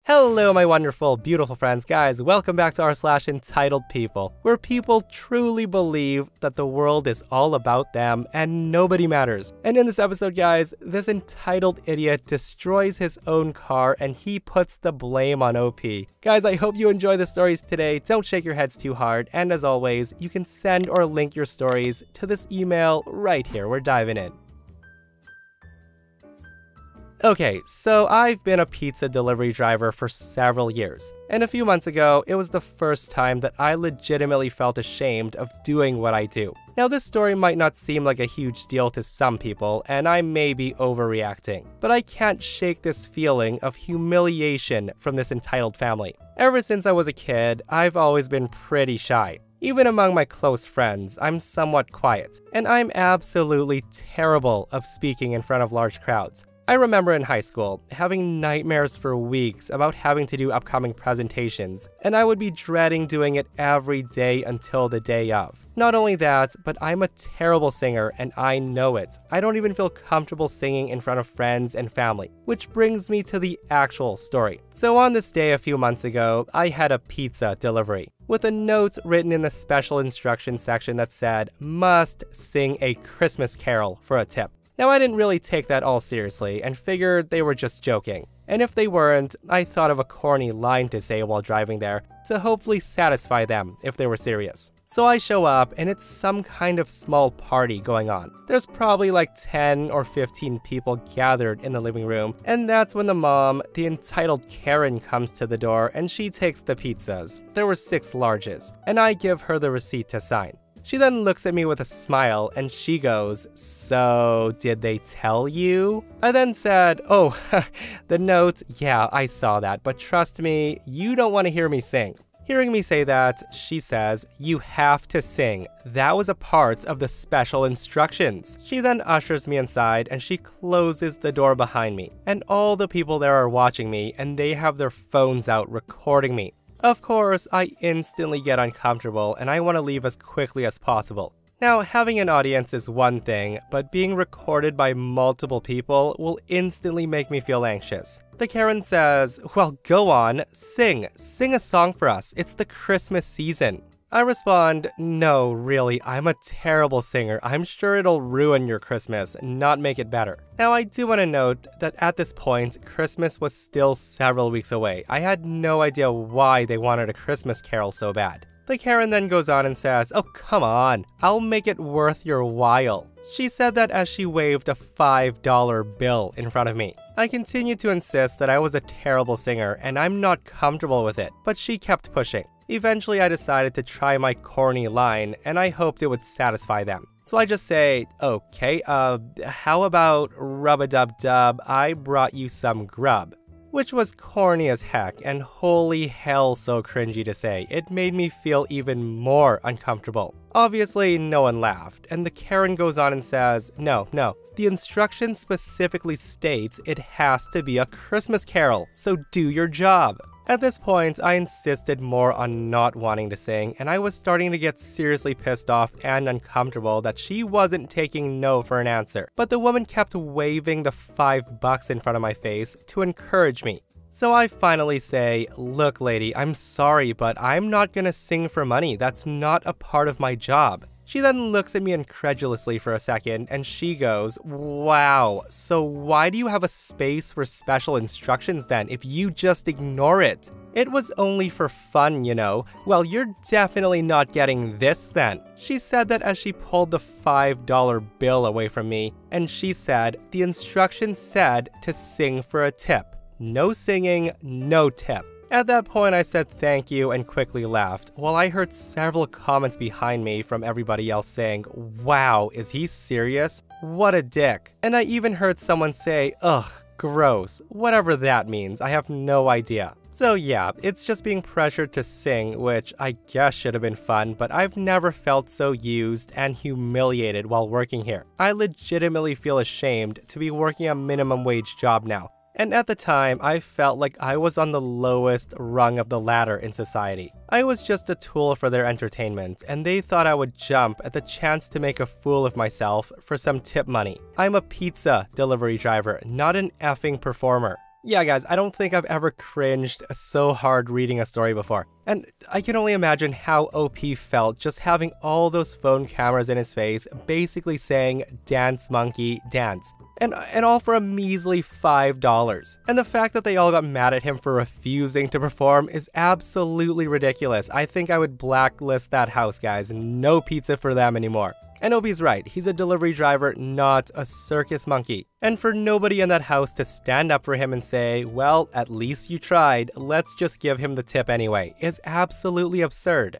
Hello my wonderful, beautiful friends. Guys, welcome back to r/EntitledPeople, where people truly believe that the world is all about them and nobody matters. And in this episode, guys, this entitled idiot destroys his own car and he puts the blame on OP. Guys, I hope you enjoy the stories today. Don't shake your heads too hard. And as always, you can send or link your stories to this email right here. We're diving in. Okay, so I've been a pizza delivery driver for several years, and a few months ago, it was the first time that I legitimately felt ashamed of doing what I do. Now, this story might not seem like a huge deal to some people, and I may be overreacting, but I can't shake this feeling of humiliation from this entitled family. Ever since I was a kid, I've always been pretty shy. Even among my close friends, I'm somewhat quiet, and I'm absolutely terrible of speaking in front of large crowds. I remember in high school having nightmares for weeks about having to do upcoming presentations, and I would be dreading doing it every day until the day of. Not only that, but I'm a terrible singer and I know it. I don't even feel comfortable singing in front of friends and family, which brings me to the actual story. So on this day a few months ago, I had a pizza delivery with a note written in the special instructions section that said, "Must sing a Christmas carol for a tip." Now, I didn't really take that all seriously and figured they were just joking. And if they weren't, I thought of a corny line to say while driving there to hopefully satisfy them if they were serious. So I show up and it's some kind of small party going on. There's probably like 10 or 15 people gathered in the living room, and that's when the mom, the entitled Karen, comes to the door and she takes the pizzas. There were 6 larges, and I give her the receipt to sign. She then looks at me with a smile and she goes, "So, did they tell you?" I then said, "Oh, the note, yeah, I saw that, but trust me, you don't want to hear me sing." Hearing me say that, she says, "You have to sing. That was a part of the special instructions." She then ushers me inside and she closes the door behind me. And all the people there are watching me and they have their phones out recording me. Of course, I instantly get uncomfortable and I want to leave as quickly as possible. Now, having an audience is one thing, but being recorded by multiple people will instantly make me feel anxious. The Karen says, "Well, go on, sing a song for us. It's the Christmas season." I respond, "No, really, I'm a terrible singer. I'm sure it'll ruin your Christmas, not make it better." Now, I do want to note that at this point, Christmas was still several weeks away. I had no idea why they wanted a Christmas carol so bad. The Karen then goes on and says, "Oh, come on, I'll make it worth your while." She said that as she waved a $5 bill in front of me. I continued to insist that I was a terrible singer and I'm not comfortable with it, but she kept pushing. Eventually, I decided to try my corny line, and I hoped it would satisfy them. So I just say, "Okay, how about rub-a-dub-dub, I brought you some grub." Which was corny as heck, and holy hell so cringy to say. It made me feel even more uncomfortable. Obviously, no one laughed, and the Karen goes on and says, No, the instructions specifically states it has to be a Christmas carol, so do your job." At this point, I insisted more on not wanting to sing, and I was starting to get seriously pissed off and uncomfortable that she wasn't taking no for an answer. But the woman kept waving the $5 in front of my face to encourage me. So I finally say, "Look, lady, I'm sorry, but I'm not gonna sing for money. That's not a part of my job." She then looks at me incredulously for a second and she goes, "Wow, so why do you have a space for special instructions then if you just ignore it? It was only for fun, you know. Well, you're definitely not getting this then." She said that as she pulled the $5 bill away from me, and she said, "The instructions said to sing for a tip. No singing, no tip." At that point, I said thank you and quickly left, while I heard several comments behind me from everybody else saying, "Wow, is he serious? What a dick." And I even heard someone say, "Ugh, gross." Whatever that means, I have no idea. So yeah, it's just being pressured to sing, which I guess should have been fun, but I've never felt so used and humiliated while working here. I legitimately feel ashamed to be working a minimum wage job now. And at the time, I felt like I was on the lowest rung of the ladder in society. I was just a tool for their entertainment, and they thought I would jump at the chance to make a fool of myself for some tip money. I'm a pizza delivery driver, not an effing performer. Yeah, guys, I don't think I've ever cringed so hard reading a story before. And I can only imagine how OP felt just having all those phone cameras in his face basically saying, "Dance, monkey, dance." And all for a measly $5. And the fact that they all got mad at him for refusing to perform is absolutely ridiculous. I think I would blacklist that house, guys. No pizza for them anymore. And OP's right, he's a delivery driver, not a circus monkey. And for nobody in that house to stand up for him and say, well, at least you tried, let's just give him the tip anyway, is absolutely absurd.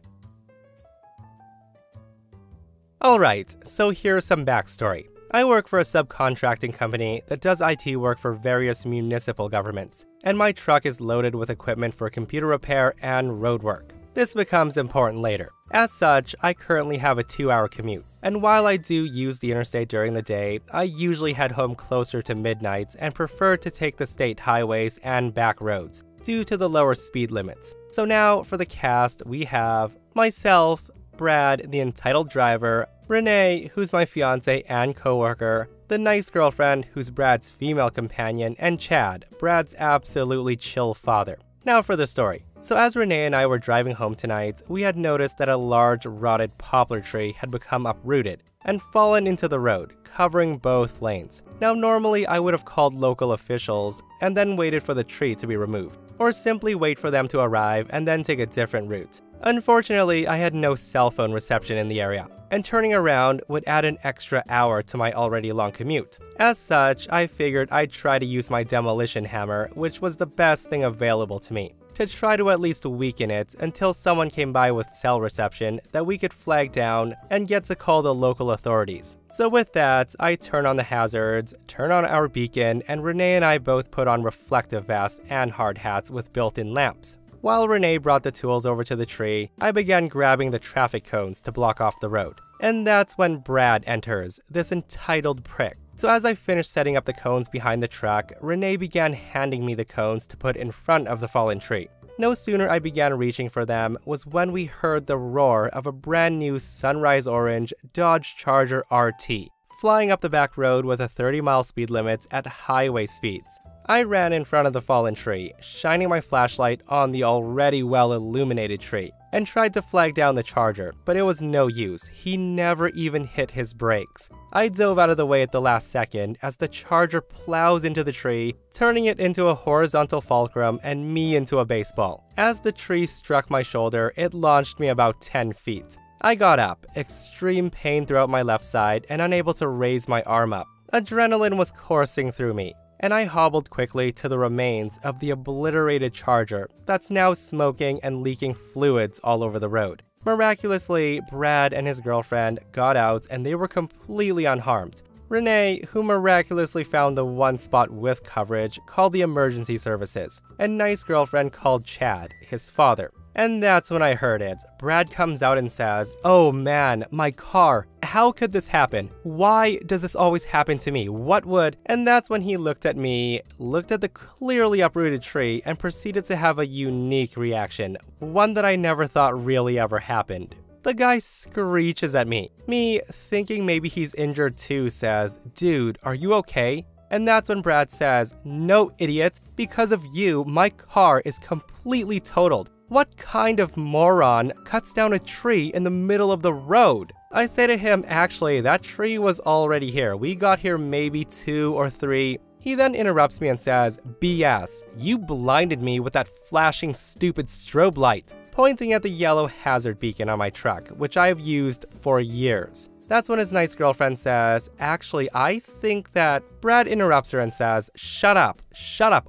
Alright, so here's some backstory. I work for a subcontracting company that does IT work for various municipal governments, and my truck is loaded with equipment for computer repair and road work. This becomes important later. As such, I currently have a 2-hour commute, and while I do use the interstate during the day, I usually head home closer to midnight and prefer to take the state highways and back roads, due to the lower speed limits. So now, for the cast, we have myself, Brad, the entitled driver, Renee, who's my fiance and coworker, the nice girlfriend, who's Brad's female companion, and Chad, Brad's absolutely chill father. Now for the story. So as Renee and I were driving home tonight, we had noticed that a large rotted poplar tree had become uprooted and fallen into the road, covering both lanes. Now normally I would have called local officials and then waited for the tree to be removed, or simply wait for them to arrive and then take a different route. Unfortunately, I had no cell phone reception in the area, and turning around would add an extra hour to my already long commute. As such, I figured I'd try to use my demolition hammer, which was the best thing available to me, to try to at least weaken it until someone came by with cell reception that we could flag down and get to call the local authorities. So with that, I turn on the hazards, turn on our beacon, and Renee and I both put on reflective vests and hard hats with built-in lamps. While Renee brought the tools over to the tree, I began grabbing the traffic cones to block off the road. And that's when Brad enters, this entitled prick. So as I finished setting up the cones behind the truck, Renee began handing me the cones to put in front of the fallen tree. No sooner I began reaching for them was when we heard the roar of a brand new sunrise orange Dodge Charger RT, flying up the back road with a 30-mile speed limit at highway speeds. I ran in front of the fallen tree, shining my flashlight on the already well-illuminated tree, and tried to flag down the Charger, but it was no use. He never even hit his brakes. I dove out of the way at the last second as the Charger plows into the tree, turning it into a horizontal fulcrum and me into a baseball. As the tree struck my shoulder, it launched me about 10 feet. I got up, extreme pain throughout my left side, and unable to raise my arm up. Adrenaline was coursing through me, and I hobbled quickly to the remains of the obliterated Charger that's now smoking and leaking fluids all over the road. Miraculously, Brad and his girlfriend got out and they were completely unharmed. Renee, who miraculously found the one spot with coverage, called the emergency services, and nice girlfriend called Chad, his father. And that's when I heard it. Brad comes out and says, "Oh man, my car. How could this happen? Why does this always happen to me? What would?" And that's when he looked at me, looked at the clearly uprooted tree, and proceeded to have a unique reaction, one that I never thought really ever happened. The guy screeches at me. Me, thinking maybe he's injured too, says, "Dude, are you okay?" And that's when Brad says, "No, idiot. Because of you, my car is completely totaled. What kind of moron cuts down a tree in the middle of the road?" I say to him, "Actually, that tree was already here. We got here maybe 2 or 3. He then interrupts me and says, "BS, you blinded me with that flashing stupid strobe light," pointing at the yellow hazard beacon on my truck, which I've used for years. That's when his nice girlfriend says, "Actually, I think that..." Brad interrupts her and says, shut up,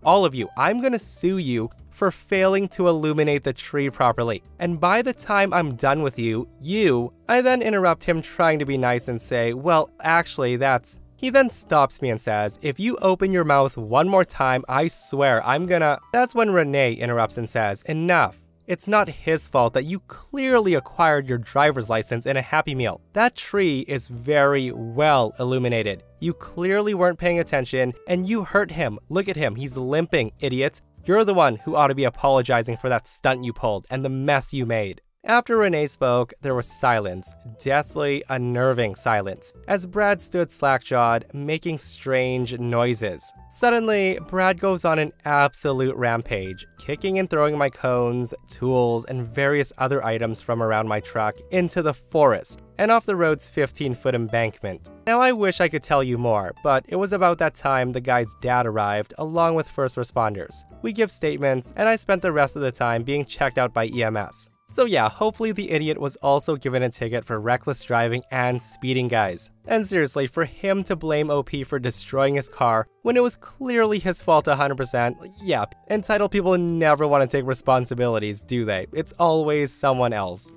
all of you. I'm gonna sue you for failing to illuminate the tree properly. And by the time I'm done with you, I then interrupt him trying to be nice and say, "Well, actually, that's..." He then stops me and says, "If you open your mouth one more time, I swear I'm gonna..." That's when Renee interrupts and says, "Enough. It's not his fault that you clearly acquired your driver's license in a Happy Meal. That tree is very well illuminated. You clearly weren't paying attention and you hurt him. Look at him, he's limping, idiot. You're the one who ought to be apologizing for that stunt you pulled and the mess you made." After Renee spoke, there was silence, deathly unnerving silence, as Brad stood slack-jawed, making strange noises. Suddenly, Brad goes on an absolute rampage, kicking and throwing my cones, tools, and various other items from around my truck into the forest and off the road's 15-foot embankment. Now, I wish I could tell you more, but it was about that time the guy's dad arrived along with first responders. We give statements, and I spent the rest of the time being checked out by EMS. So yeah, hopefully the idiot was also given a ticket for reckless driving and speeding, guys. And seriously, for him to blame OP for destroying his car when it was clearly his fault 100%, yeah, entitled people never want to take responsibilities, do they? It's always someone else.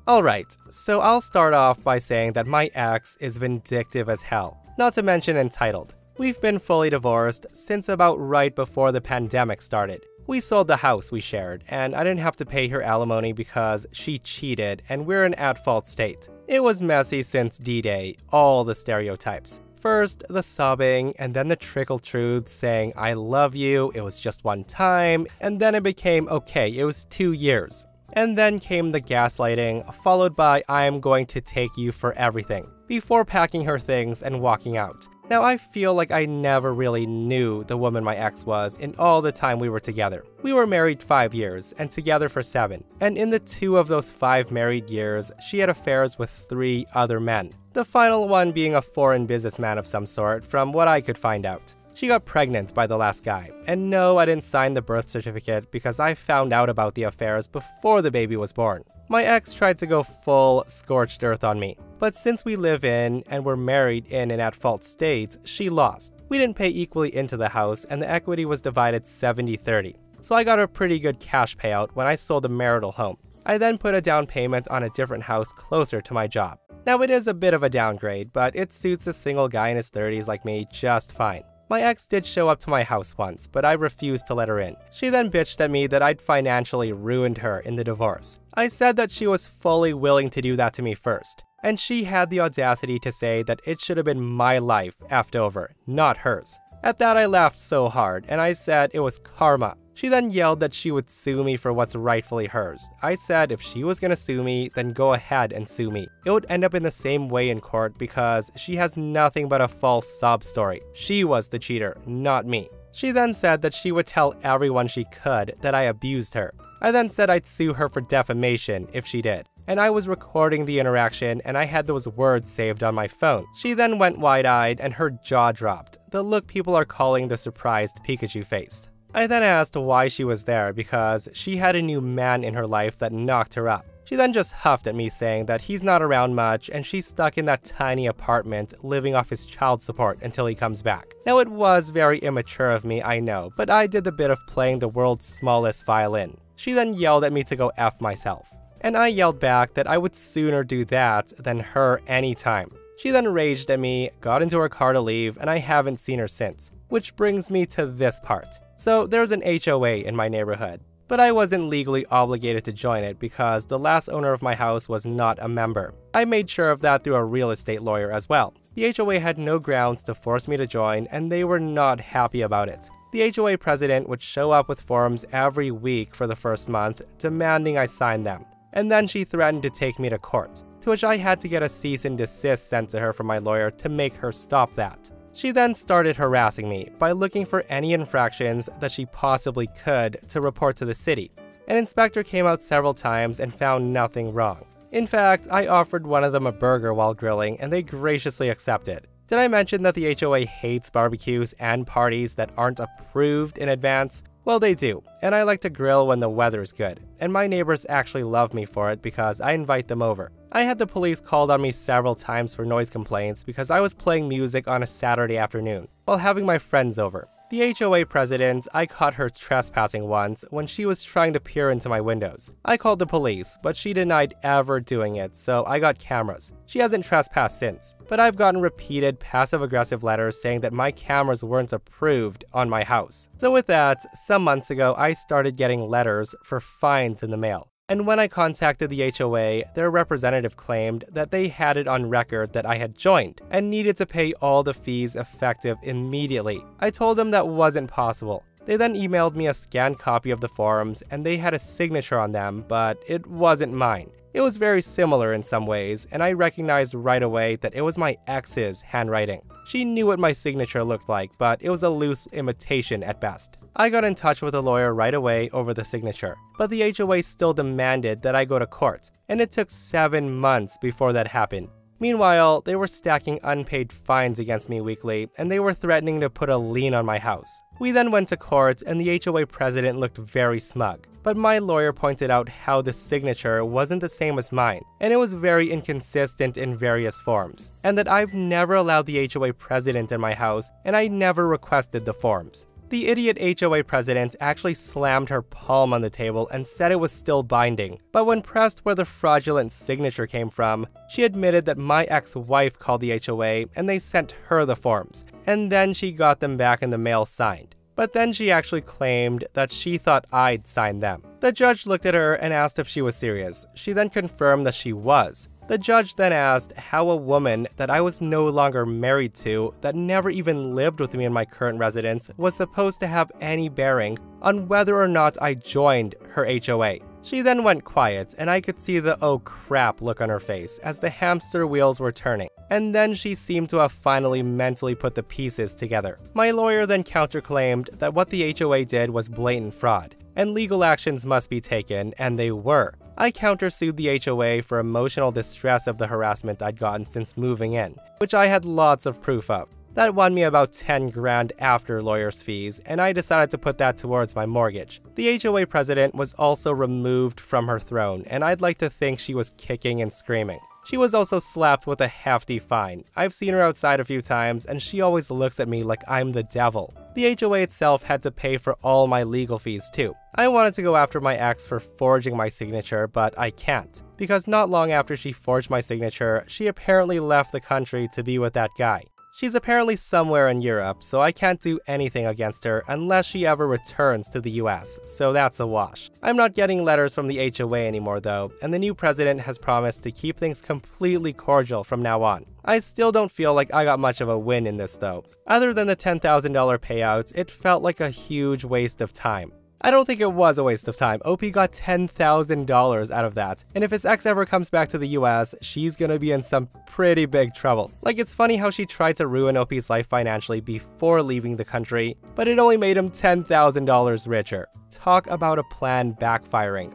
Alright, so I'll start off by saying that my ex is vindictive as hell, not to mention entitled. We've been fully divorced since about right before the pandemic started. We sold the house we shared, and I didn't have to pay her alimony because she cheated and we're in at-fault state. It was messy since D-Day, all the stereotypes. First, the sobbing, and then the trickle truths saying, I love you, it was just one time, and then it became, okay, it was 2 years. And then came the gaslighting, followed by, I am going to take you for everything, before packing her things and walking out. Now, I feel like I never really knew the woman my ex was in all the time we were together. We were married 5 years and together for 7. And in the 2 of those 5 married years, she had affairs with 3 other men. The final one being a foreign businessman of some sort, from what I could find out. She got pregnant by the last guy. And no, I didn't sign the birth certificate because I found out about the affairs before the baby was born. My ex tried to go full scorched earth on me, but since we live in and were married in an at-fault state, she lost. We didn't pay equally into the house and the equity was divided 70-30. So I got a pretty good cash payout when I sold the marital home. I then put a down payment on a different house closer to my job. Now it is a bit of a downgrade, but it suits a single guy in his 30s like me just fine. My ex did show up to my house once, but I refused to let her in. She then bitched at me that I'd financially ruined her in the divorce. I said that she was fully willing to do that to me first, and she had the audacity to say that it should have been my life effed over, not hers. At that I laughed so hard, and I said it was karma. She then yelled that she would sue me for what's rightfully hers. I said if she was gonna sue me, then go ahead and sue me. It would end up in the same way in court because she has nothing but a false sob story. She was the cheater, not me. She then said that she would tell everyone she could that I abused her. I then said I'd sue her for defamation if she did. And I was recording the interaction and I had those words saved on my phone. She then went wide-eyed and her jaw dropped, the look people are calling the surprised Pikachu face. I then asked why she was there because she had a new man in her life that knocked her up. She then just huffed at me saying that he's not around much and she's stuck in that tiny apartment living off his child support until he comes back. Now it was very immature of me, I know, but I did the bit of playing the world's smallest violin. She then yelled at me to go F myself. And I yelled back that I would sooner do that than her anytime. She then raged at me, got into her car to leave, and I haven't seen her since. Which brings me to this part. So there's an HOA in my neighborhood, but I wasn't legally obligated to join it because the last owner of my house was not a member. I made sure of that through a real estate lawyer as well. The HOA had no grounds to force me to join and they were not happy about it. The HOA president would show up with forms every week for the first month, demanding I sign them. And then she threatened to take me to court, to which I had to get a cease and desist sent to her from my lawyer to make her stop that. She then started harassing me by looking for any infractions that she possibly could to report to the city. An inspector came out several times and found nothing wrong. In fact, I offered one of them a burger while grilling and they graciously accepted. Did I mention that the HOA hates barbecues and parties that aren't approved in advance? Well, they do, and I like to grill when the weather's good, and my neighbors actually love me for it because I invite them over. I had the police called on me several times for noise complaints because I was playing music on a Saturday afternoon while having my friends over. The HOA president, I caught her trespassing once when she was trying to peer into my windows. I called the police, but she denied ever doing it, so I got cameras. She hasn't trespassed since, but I've gotten repeated passive-aggressive letters saying that my cameras weren't approved on my house. So with that, some months ago, I started getting letters for fines in the mail. And when I contacted the HOA, their representative claimed that they had it on record that I had joined and needed to pay all the fees effective immediately. I told them that wasn't possible. They then emailed me a scanned copy of the forms, and they had a signature on them, but it wasn't mine. It was very similar in some ways, and I recognized right away that it was my ex's handwriting. She knew what my signature looked like, but it was a loose imitation at best. I got in touch with a lawyer right away over the signature, but the HOA still demanded that I go to court, and it took 7 months before that happened. Meanwhile, they were stacking unpaid fines against me weekly, and they were threatening to put a lien on my house. We then went to court, and the HOA president looked very smug. But my lawyer pointed out how the signature wasn't the same as mine, and it was very inconsistent in various forms, and that I've never allowed the HOA president in my house, and I never requested the forms. The idiot HOA president actually slammed her palm on the table and said it was still binding, but when pressed where the fraudulent signature came from, she admitted that my ex-wife called the HOA and they sent her the forms, and then she got them back in the mail signed. But then she actually claimed that she thought I'd signed them. The judge looked at her and asked if she was serious. She then confirmed that she was. The judge then asked how a woman that I was no longer married to, that never even lived with me in my current residence, was supposed to have any bearing on whether or not I joined her HOA. She then went quiet, and I could see the "oh crap" look on her face as the hamster wheels were turning. And then she seemed to have finally mentally put the pieces together. My lawyer then counterclaimed that what the HOA did was blatant fraud, and legal actions must be taken, and they were. I countersued the HOA for emotional distress of the harassment I'd gotten since moving in, which I had lots of proof of. That won me about 10 grand after lawyer's fees, and I decided to put that towards my mortgage. The HOA president was also removed from her throne, and I'd like to think she was kicking and screaming. She was also slapped with a hefty fine. I've seen her outside a few times, and she always looks at me like I'm the devil. The HOA itself had to pay for all my legal fees too. I wanted to go after my ex for forging my signature, but I can't, because not long after she forged my signature, she apparently left the country to be with that guy. She's apparently somewhere in Europe, so I can't do anything against her unless she ever returns to the US, so that's a wash. I'm not getting letters from the HOA anymore though, and the new president has promised to keep things completely cordial from now on. I still don't feel like I got much of a win in this though. Other than the $10,000 payouts, it felt like a huge waste of time. I don't think it was a waste of time. OP got $10,000 out of that, and if his ex ever comes back to the US, she's gonna be in some pretty big trouble. Like, it's funny how she tried to ruin OP's life financially before leaving the country, but it only made him $10,000 richer. Talk about a plan backfiring.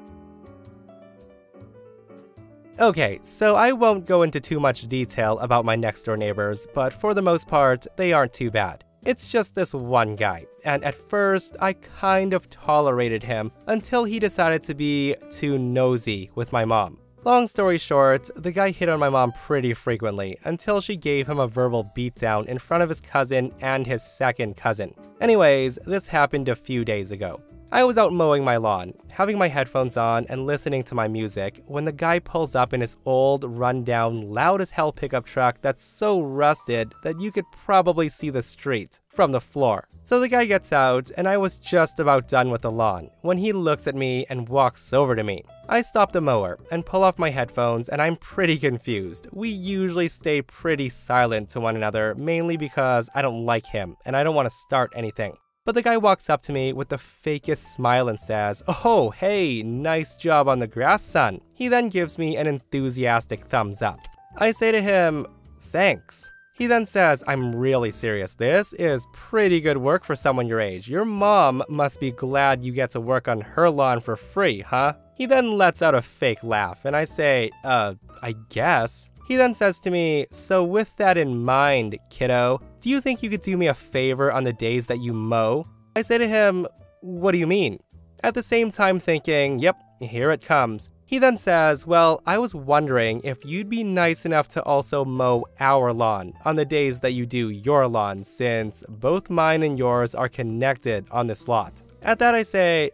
Okay, so I won't go into too much detail about my next door neighbors, but for the most part, they aren't too bad. It's just this one guy, and at first, I kind of tolerated him until he decided to be too nosy with my mom. Long story short, the guy hit on my mom pretty frequently until she gave him a verbal beatdown in front of his cousin and his second cousin. Anyways, this happened a few days ago. I was out mowing my lawn, having my headphones on and listening to my music, when the guy pulls up in his old, run-down, loud-as-hell pickup truck that's so rusted that you could probably see the street from the floor. So the guy gets out, and I was just about done with the lawn, when he looks at me and walks over to me. I stop the mower and pull off my headphones, and I'm pretty confused. We usually stay pretty silent to one another, mainly because I don't like him, and I don't want to start anything. But the guy walks up to me with the fakest smile and says, "Oh, hey, nice job on the grass, son." He then gives me an enthusiastic thumbs up. I say to him, "Thanks." He then says, "I'm really serious. This is pretty good work for someone your age. Your mom must be glad you get to work on her lawn for free, huh?" He then lets out a fake laugh, and I say, I guess. He then says to me, "So with that in mind, kiddo, do you think you could do me a favor on the days that you mow?" I say to him, "What do you mean?" At the same time thinking, yep, here it comes. He then says, "Well, I was wondering if you'd be nice enough to also mow our lawn on the days that you do your lawn, since both mine and yours are connected on this lot." At that I say,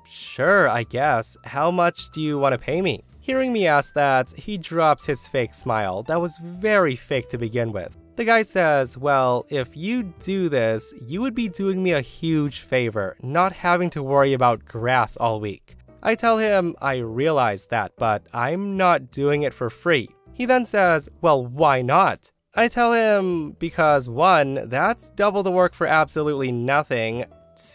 sure, I guess. How much do you want to pay me?" Hearing me ask that, he drops his fake smile that was very fake to begin with. The guy says, "Well, if you do this, you would be doing me a huge favor, not having to worry about grass all week." I tell him I realize that, but I'm not doing it for free. He then says, "Well, why not?" I tell him because 1, that's double the work for absolutely nothing.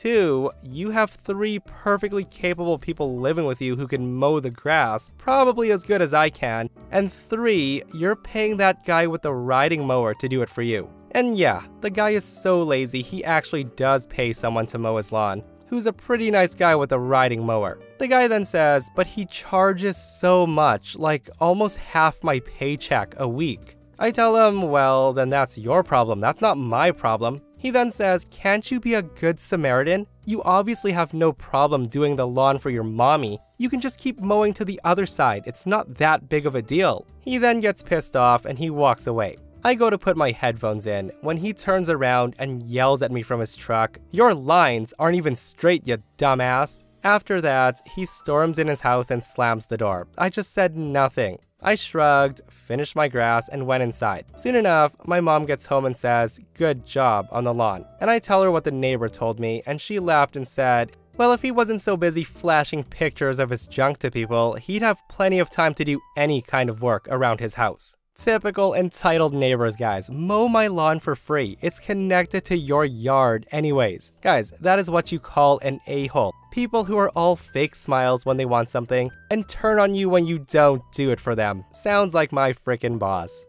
2, you have 3 perfectly capable people living with you who can mow the grass, probably as good as I can. And 3, you're paying that guy with the riding mower to do it for you. And yeah, the guy is so lazy he actually does pay someone to mow his lawn, who's a pretty nice guy with a riding mower. The guy then says, but he charges so much, like almost half my paycheck a week. I tell him, well, then that's your problem, that's not my problem. He then says, can't you be a good Samaritan? You obviously have no problem doing the lawn for your mommy. You can just keep mowing to the other side, it's not that big of a deal. He then gets pissed off and he walks away. I go to put my headphones in when he turns around and yells at me from his truck, your lines aren't even straight, you dumbass. After that, he storms in his house and slams the door. I just said nothing. I shrugged, finished my grass, and went inside. Soon enough, my mom gets home and says, good job on the lawn. And I tell her what the neighbor told me, and she laughed and said, well, if he wasn't so busy flashing pictures of his junk to people, he'd have plenty of time to do any kind of work around his house. Typical entitled neighbors, guys. Mow my lawn for free. It's connected to your yard anyways. Guys, that is what you call an a-hole. People who are all fake smiles when they want something and turn on you when you don't do it for them. Sounds like my frickin' boss.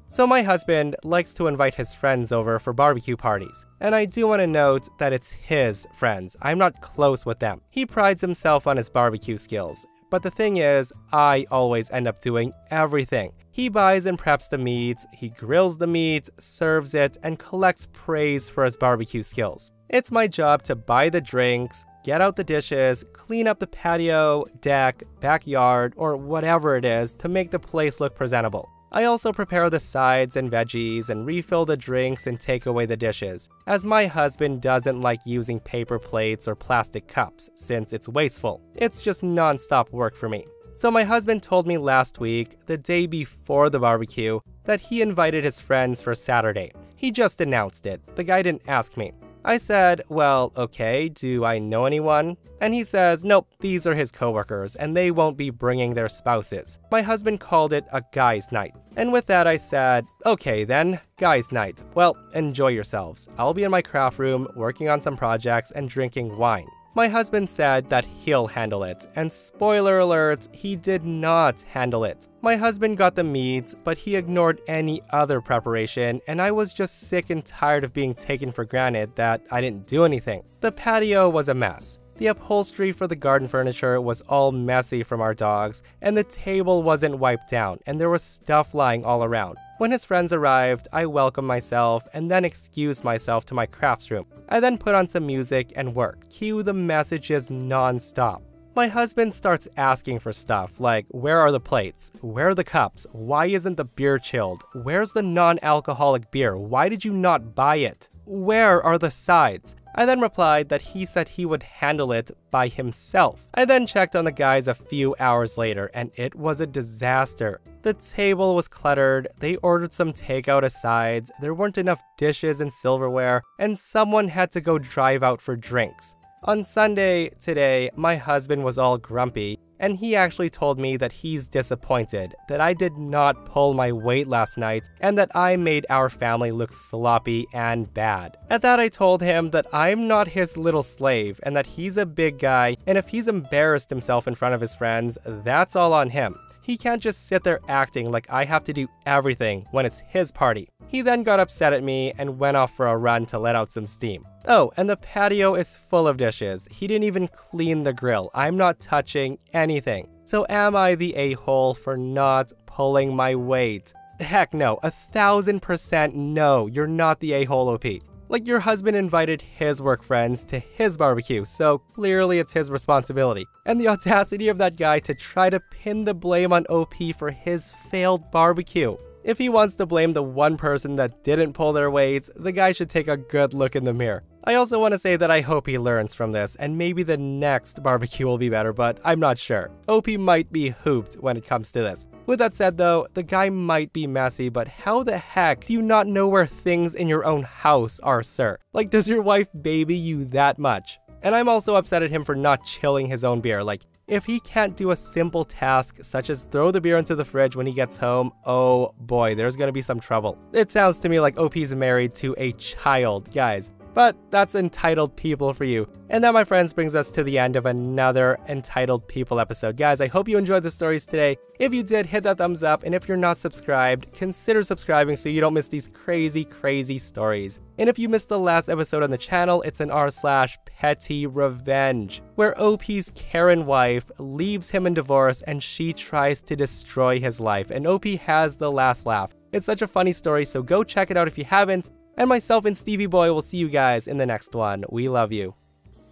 So my husband likes to invite his friends over for barbecue parties. And I do want to note that it's his friends. I'm not close with them. He prides himself on his barbecue skills. But the thing is, I always end up doing everything. He buys and preps the meat, he grills the meat, serves it, and collects praise for his barbecue skills. It's my job to buy the drinks, get out the dishes, clean up the patio, deck, backyard, or whatever it is to make the place look presentable. I also prepare the sides and veggies and refill the drinks and take away the dishes, as my husband doesn't like using paper plates or plastic cups since it's wasteful. It's just non-stop work for me. So my husband told me last week, the day before the barbecue, that he invited his friends for Saturday. He just announced it. The guy didn't ask me. I said, well, okay, do I know anyone? And he says, nope, these are his coworkers, and they won't be bringing their spouses. My husband called it a guy's night. And with that I said, okay then, guy's night. Well, enjoy yourselves. I'll be in my craft room, working on some projects and drinking wine. My husband said that he'll handle it, and spoiler alert, he did not handle it. My husband got the meat, but he ignored any other preparation, and I was just sick and tired of being taken for granted that I didn't do anything. The patio was a mess. The upholstery for the garden furniture was all messy from our dogs, and the table wasn't wiped down, and there was stuff lying all around. When his friends arrived, I welcomed myself and then excused myself to my crafts room. I then put on some music and worked. Cue the messages non-stop. My husband starts asking for stuff like, where are the plates? Where are the cups? Why isn't the beer chilled? Where's the non-alcoholic beer? Why did you not buy it? Where are the sides? I then replied that he said he would handle it by himself. I then checked on the guys a few hours later, and it was a disaster. The table was cluttered, they ordered some takeout asides, there weren't enough dishes and silverware, and someone had to go drive out for drinks. On Sunday, today, my husband was all grumpy, and he actually told me that he's disappointed that I did not pull my weight last night and that I made our family look sloppy and bad. At that I told him that I'm not his little slave and that he's a big guy, and if he's embarrassed himself in front of his friends, that's all on him. He can't just sit there acting like I have to do everything when it's his party. He then got upset at me and went off for a run to let out some steam. Oh, and the patio is full of dishes. He didn't even clean the grill. I'm not touching anything. So am I the a-hole for not pulling my weight? Heck no, 1000% no, you're not the a-hole OP. Like, your husband invited his work friends to his barbecue, so clearly it's his responsibility. And the audacity of that guy to try to pin the blame on OP for his failed barbecue. If he wants to blame the one person that didn't pull their weight, the guy should take a good look in the mirror. I also want to say that I hope he learns from this, and maybe the next barbecue will be better, but I'm not sure. OP might be hooped when it comes to this. With that said though, the guy might be messy, but how the heck do you not know where things in your own house are, sir? Like, does your wife baby you that much? And I'm also upset at him for not chilling his own beer. Like, if he can't do a simple task such as throw the beer into the fridge when he gets home, oh boy, there's gonna be some trouble. It sounds to me like OP's married to a child, guys. But that's Entitled People for you. And that, my friends, brings us to the end of another Entitled People episode. Guys, I hope you enjoyed the stories today. If you did, hit that thumbs up. And if you're not subscribed, consider subscribing so you don't miss these crazy, crazy stories. And if you missed the last episode on the channel, it's an r/petty revenge, where OP's Karen wife leaves him in divorce and she tries to destroy his life. And OP has the last laugh. It's such a funny story, so go check it out if you haven't. And myself and Stevie Boy will see you guys in the next one. We love you.